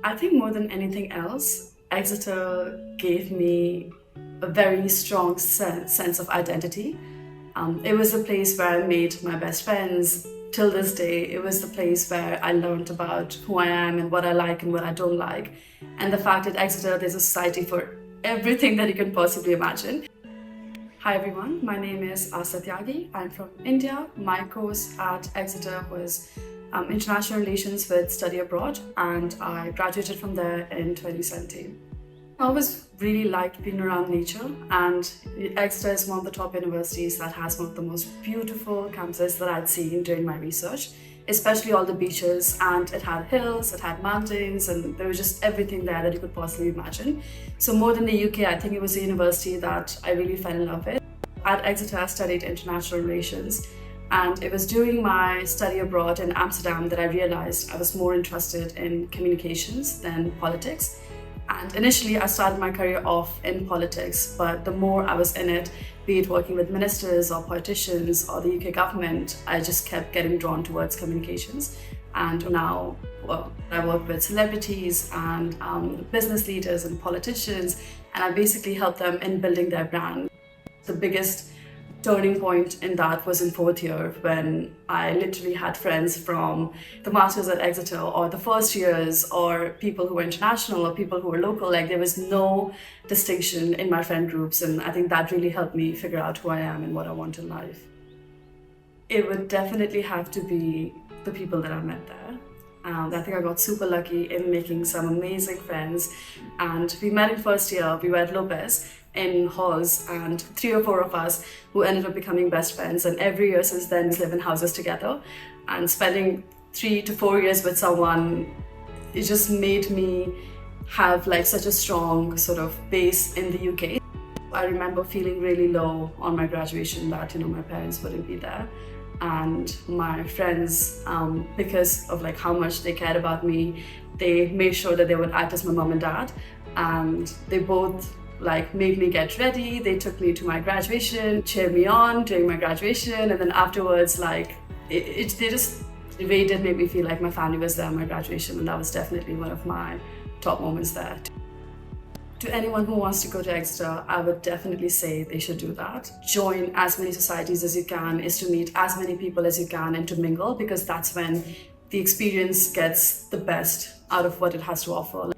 I think more than anything else, Exeter gave me a very strong sense of identity. It was the place where I made my best friends. Till this day, it was the place where I learned about who I am and what I like and what I don't like. And the fact at Exeter, there's a society for everything that you can possibly imagine. Hi everyone, my name is Aastha. I'm from India. My course at Exeter was International Relations with Study Abroad, and I graduated from there in 2017. I always really liked being around nature, and Exeter is one of the top universities that has one of the most beautiful campuses that I'd seen during my research, especially all the beaches, and it had hills, it had mountains, and there was just everything there that you could possibly imagine. So more than the UK, I think it was a university that I really fell in love with. At Exeter, I studied international relations, and it was during my study abroad in Amsterdam that I realized I was more interested in communications than politics. And initially, I started my career off in politics, but the more I was in it, be it working with ministers or politicians or the UK government, I just kept getting drawn towards communications. And now, I work with celebrities and business leaders and politicians, and I basically help them in building their brand. The biggest turning point in that was in fourth year, when I literally had friends from the masters at Exeter or the first years, or people who were international or people who were local. Like, there was no distinction in my friend groups, and I think that really helped me figure out who I am and what I want in life. It would definitely have to be the people that I met there. I think I got super lucky in making some amazing friends, and we met in first year. We were at Lopez in halls, and 3 or 4 of us who ended up becoming best friends, and every year since then we live in houses together. And spending 3 to 4 years with someone, it just made me have like such a strong sort of base in the UK. I remember feeling really low on my graduation that my parents wouldn't be there, and my friends, because of like how much they cared about me, they made sure that they would act as my mom and dad, and they both like made me get ready. They took me to my graduation, cheered me on during my graduation, and then afterwards, like they just really did make me feel like my family was there at my graduation, and that was definitely one of my top moments there. To anyone who wants to go to Exeter, I would definitely say they should do that. Join as many societies as you can, is to meet as many people as you can and to mingle, because that's when the experience gets the best out of what it has to offer.